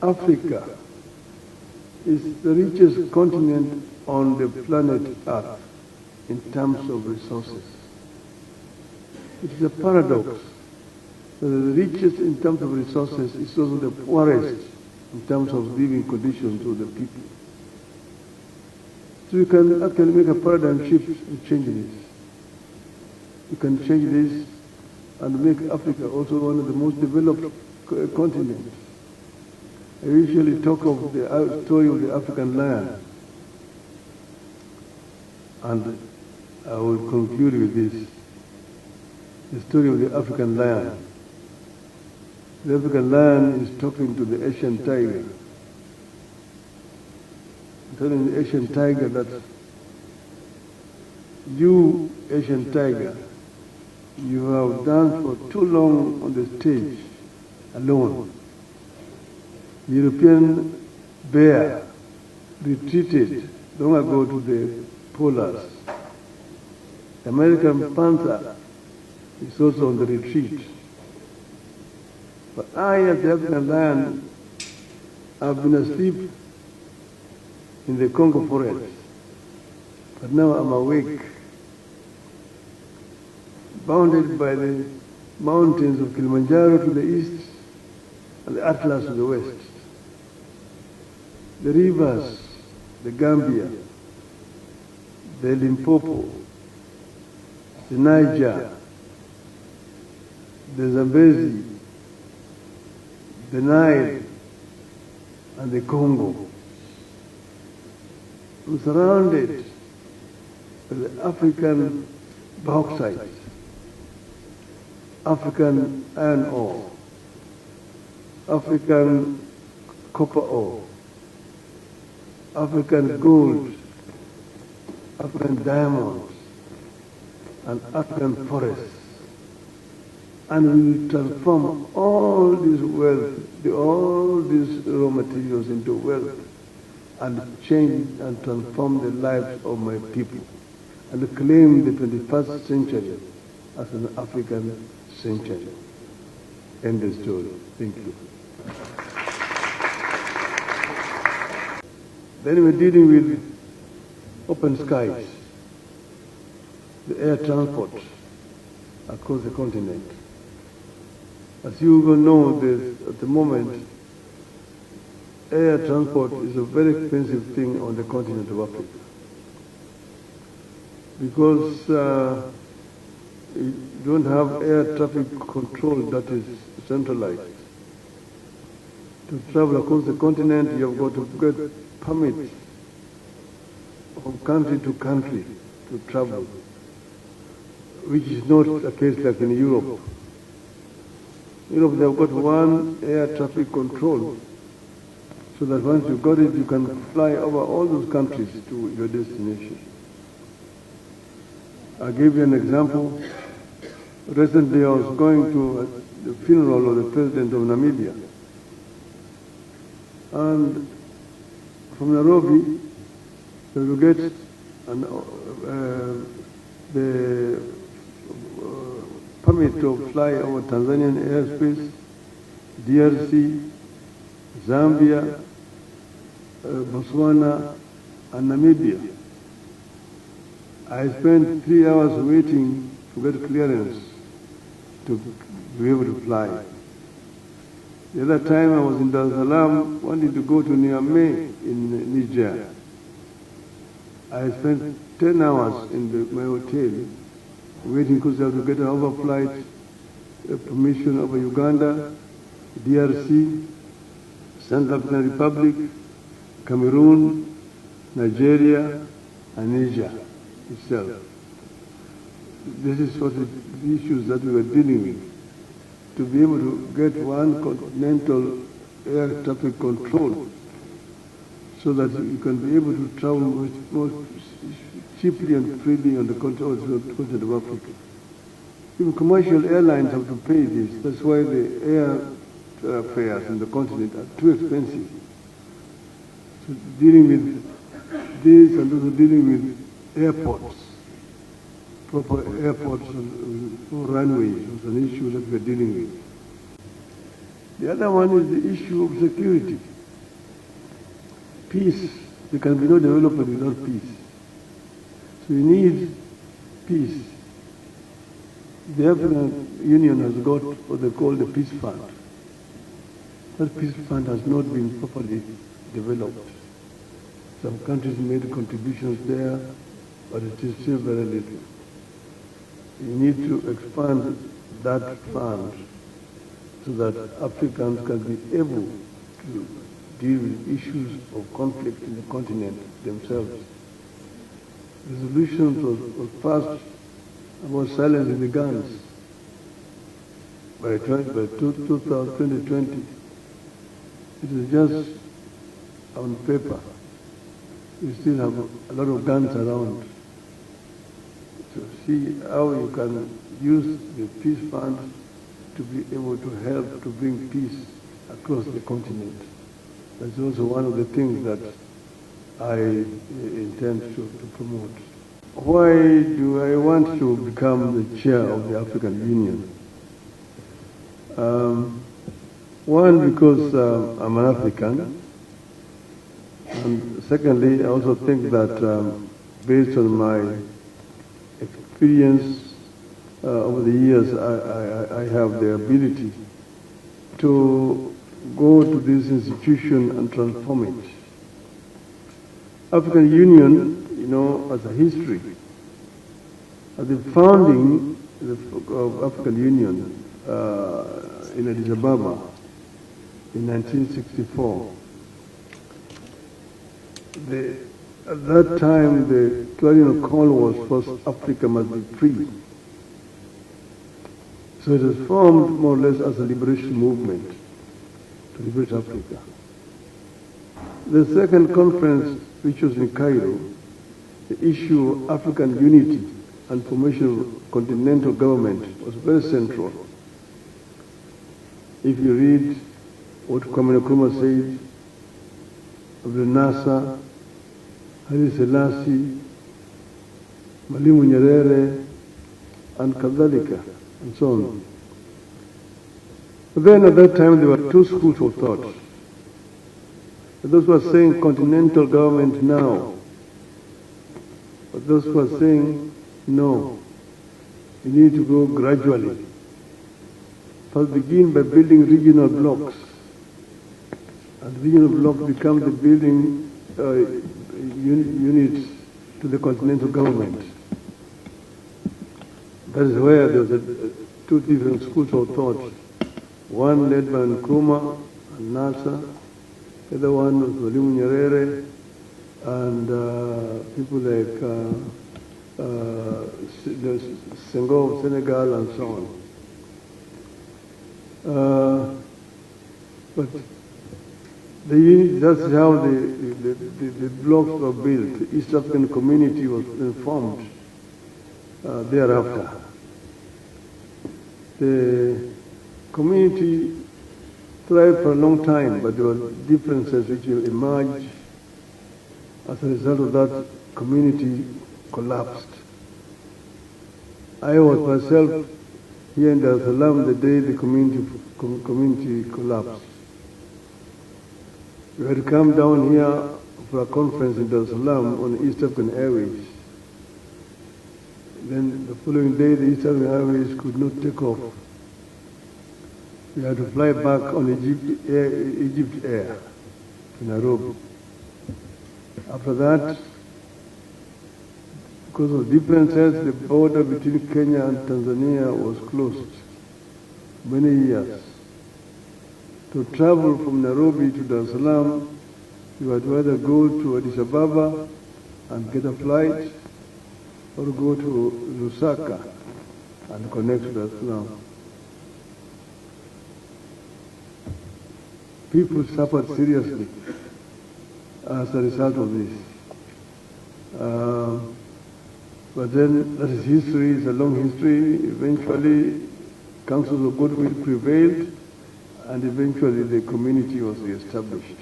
Africa is the richest continent on the planet Earth in terms of resources. It is a paradox that the richest in terms of resources is also the poorest in terms of living conditions of the people. So you can actually make a paradigm shift and change this. You can change this and make Africa also one of the most developed continents. I usually talk of the story of the African lion, and I will conclude with this. The story of the African lion. The African lion is talking to the Asian tiger, telling the Asian tiger that you, Asian tiger, you have danced for too long on the stage alone. The European bear retreated long ago to the polars. The American panther is also on the retreat. But I, as the African lion, have been asleep in the Congo forest. But now I'm awake, bounded by the mountains of Kilimanjaro to the east and the Atlas to the west. The rivers, the Gambia, the Limpopo, the Niger, the Zambezi, the Nile, and the Congo. I'm surrounded by the African bauxite, African iron ore, African copper ore, African gold, African diamonds, and African forests. And we will transform all this wealth, all these raw materials into wealth, and change and transform the lives of my people, and claim the 21st century as an African century. End the story. Thank you. Then we're dealing with open skies, the air transport across the continent. As you will know, at the moment, air transport is a very expensive thing on the continent of Africa, because you don't have air traffic control that is centralized. To travel across the continent, you have got to get permits from country to country to travel, which is not the case like in Europe. Europe, they've got one air traffic control, so that once you got it, you can fly over all those countries to your destination. I'll give you an example. Recently, I was going to the funeral of the president of Namibia. And from Nairobi, you get the permit to fly over Tanzanian airspace, DRC, Zambia, Botswana, and Namibia. I spent 3 hours waiting to get clearance to be able to fly. The other time I was in Dar es Salaam, wanting to go to Niamey in Niger. I spent 10 hours in my hotel waiting because I have to get an overflight permission over Uganda, DRC, Central African Republic, Cameroon, Nigeria, and Niger itself. This is what the issues that we were dealing with. To be able to get one continental air traffic control so that you can be able to travel much more cheaply and freely on the continent of Africa. Even commercial airlines have to pay this. That's why the air fares in the continent are too expensive. So dealing with this and also dealing with airports, proper airports and runways was an issue that we're dealing with. The other one is the issue of security. Peace. There can be no development without peace. So we need peace. The African Union has got what they call the Peace Fund. That Peace Fund has not been properly developed. Some countries made contributions there, but it is still very little. We need to expand that fund so that Africans can be able to deal with issues of conflict in the continent themselves. Resolutions was passed about silencing the guns by 2020. It is just on paper. We still have a lot of guns around. To see how you can use the peace fund to be able to help to bring peace across the continent. That's also one of the things that I intend to promote. Why do I want to become the chair of the African Union? One, because I'm an African. And secondly, I also think that based on my experience over the years, I have the ability to go to this institution and transform it. African Union, as a history, at the founding of African Union in Addis Ababa in 1964, at that time the clarion call was first Africa must be free. So it was formed more or less as a liberation movement to liberate Africa. The second conference, which was in Cairo, the issue of African unity and formation of continental government was very central. If you read what Kwame Nkrumah said of the NASA, Haile Selassie, Mwalimu Nyerere, and Kadhalika, and so on. But then at that time there were two schools of thought. Those who are saying continental government now, but those who are saying no, you need to go gradually. First begin by building regional blocks, and regional blocks become the building units to the continental government. That is where there was two different schools of thought. One led by Nkrumah and NASA, the other one was Mwalimu Nyerere, and people like Senghor of Senegal and so on. But that's how the blocks were built. The East African community was formed thereafter. The community thrived for a long time, but there were differences which emerged. As a result of that, community collapsed. I was myself here in Dar es Salaam the day the community collapsed. We had come down here for a conference in Dar es Salaam on East African Airways. Then the following day, the East African Airways could not take off. We had to fly back on Egypt Air to Nairobi. After that, because of differences, the border between Kenya and Tanzania was closed many years. To travel from Nairobi to Dar es Salaam, you had to either go to Addis Ababa and get a flight, or go to Lusaka and connect to Dar es Salaam. People suffered seriously as a result of this. But then that is history, it's a long history. Eventually, councils of goodwill prevailed, and eventually the community was reestablished.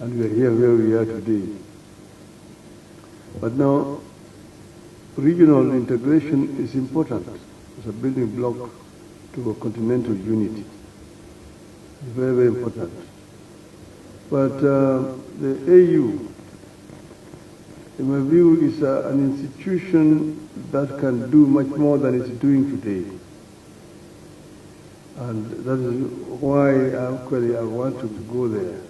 And we are here where we are today. But now, regional integration is important as a building block to a continental unity. Very, very important. But the AU, in my view, is an institution that can do much more than it's doing today. And that is why actually I want to go there.